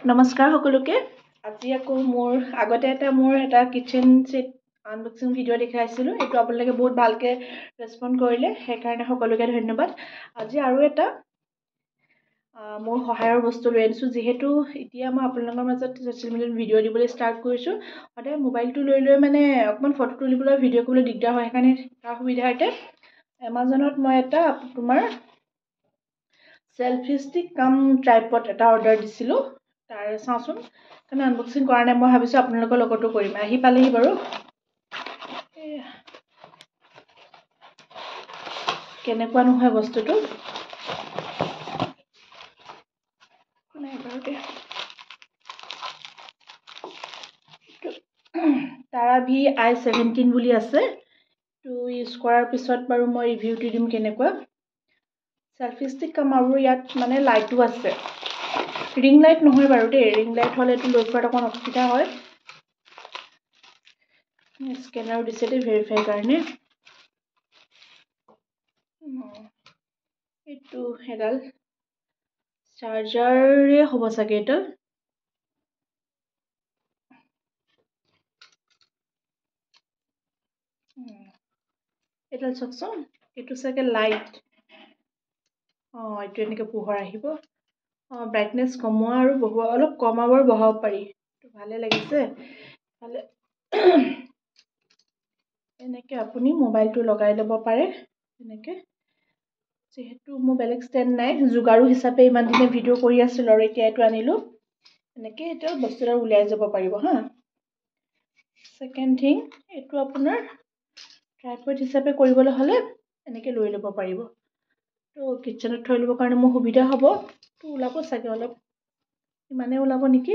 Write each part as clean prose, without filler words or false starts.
নমস্কাৰ সকলোকে আজি আকৌ মোৰ আগতে এটা কিচেন সেট আনবক্সিং ভিডিও দেখাইছিলো এটো আপোনালোকে বহুত ভালকে ৰেসপন্ড কৰিলে সেইকাৰণে সকলোকে ধন্যবাদ আজি আৰু এটা মোৰ সহায়ৰ বস্তু লৈ আনিছো যেহেতু এতিয়া মই আপোনালোকৰ মাজত সোশ্যাল মিডিয়াত ভিডিও দিবলৈ ষ্টাৰ্ট কৰিছো সদায় মোবাইলটো লৈ মানে অকমান ফটো তুলিবলৈ ভিডিও কৰিবলৈ দিগদাৰ হয় সেইকাৰণে তাৰ সুবিধাৰ্থে Amazonত মই এটা তোমাৰ সেলফি ষ্টিক কাম ট্ৰাইপড এটা অৰ্ডাৰ দিছিলো তাৰ চাওচোন কাৰণ আনবক্সিং কৰা নাই মই ভাবিছো আপোনালোকৰ লগতো কৰিম আহি পালেহি বাৰু কেনেকুৱা নহয় বস্তুটো নাই বাৰু দে তাৰা ভি i17 বুলি আছে তো ইউজ কৰাৰ পিছত বাৰু মই ৰিভিউটো দিম কেনেকুৱা সেলফি ষ্টিক কাম আৰু ইয়াত মানে লাইটও আছে ৰিং লাইট নহয় বাৰু দে ৰিং লাইট হলে তো লৈ ফুৰাত অকণ অসুবিধা হয় স্ক্যানাৰ দিছে দে ভেৰিফাই কাৰণে এইটো হেডাল চাৰ্জাৰে হ'ব চাগে এটা এডাল চাওকচোন এইটো চাগে লাইট এইটো এনেকে পোহৰ আহিব ব্ৰাইটনেছ কমোৱা আৰু বহুৱা অলপ কমাব আৰু বঢ়াব পাৰি তো ভালে লাগিছে ভালে এনেকে আপুনি মোবাইলটো লগাই ল'ব পাৰে এনেকে যেহেতু মোৰ বেলেগ ষ্টেণ্ড নাই যোগাৰু হিচাপে ইমান দিনে ভিডিও কৰি আছিল আৰু এতিয়া এইটো আনিলো এনেকে এটা বস্তুটা উলাই যাব পাৰিব হা সেকেন্ড থিং এইটো আপোনাৰ ট্ৰাইপড হিচাপে কৰিবলৈ হলে এনেকে লৈ ল'ব পাৰিব তো কিচেনত থৈ ল'ব কাৰণে মোৰ সুবিধা হ'ব তো ওলাব চাগে অলপ ইমানে ওলাব নেকি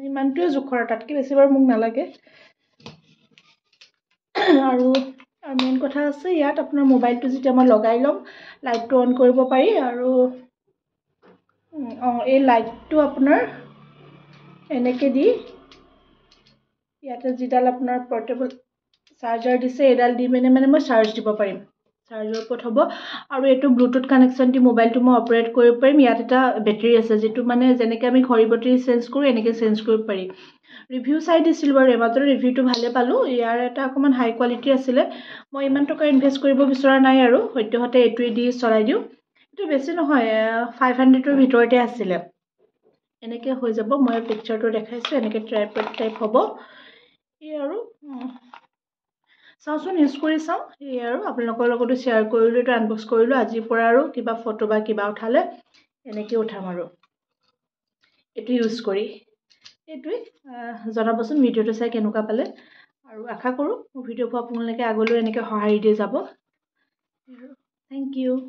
ইমানটোৱে জোখৰ তাতকৈ বেছি বাৰু মোক নালাগে আৰু মেইন কথা আছে ইয়াত আপোনাৰ মোবাইলটো যেতিয়া মই লগাই ল'ম লাইটটো অন কৰিব পাৰি আৰু এই লাইটটো আপোনাৰ এনেকে দি ইয়াতে যিডাল আপোনাৰ পোৰ্টেবল চাৰ্জাৰ দিছে এডাল দি মানে মই চাৰ্জ দিব পাৰিম চাৰ্জৰ ওপৰত হ'ব আৰু এইটো ব্লুটুথ কানেকচন দি মোবাইলটো মই অপাৰেট কৰিব পাৰিম ইয়াত এটা বেটাৰী আছে যেটো মানে যেনেকৈ আমি ঘড়ী বেটাৰী চেঞ্জ কৰো এনেকৈ চেঞ্জ কৰিব পাৰি ৰিভিউ চাই দিছিল বাৰু এমাজনৰ ৰিভিউটো ভালে পালো ইয়াৰ এটা অকমান হাই কোৱালিটি আছিলে মই ইমান টকা ইনভেষ্ট কৰিব বিচৰা নাই আৰু সত্যহতে এইটোৱে দি চলাই দিও এইটো বেছি নহয় 500ৰ ভিতৰতে আছিলে এনেকে হৈ যাব মই পিকচাৰটো দেখাইছো এনেকে ট্ৰাইপড টাইপ হ'ব এই আৰু চাওচোন ইউজ কৰি চাও এই আৰু আপোনালোকৰ লগতো শেয়াৰ কৰিলো এটা আনবক্স কৰিলো আজিৰ পৰা আৰু কিবা ফটো বা কিবা উঠালে এনেকে উঠাম আৰু এটো ইউজ কৰি এইটোৱে জনাবচোন ভিডিওটো চাই কেনেকুৱা পালে আৰু আশা কৰো মোৰ ভিডিওবোৰ আপোনালোকে আগলৈ এনেকে সহায় দি যাব থ্যাংক ইউ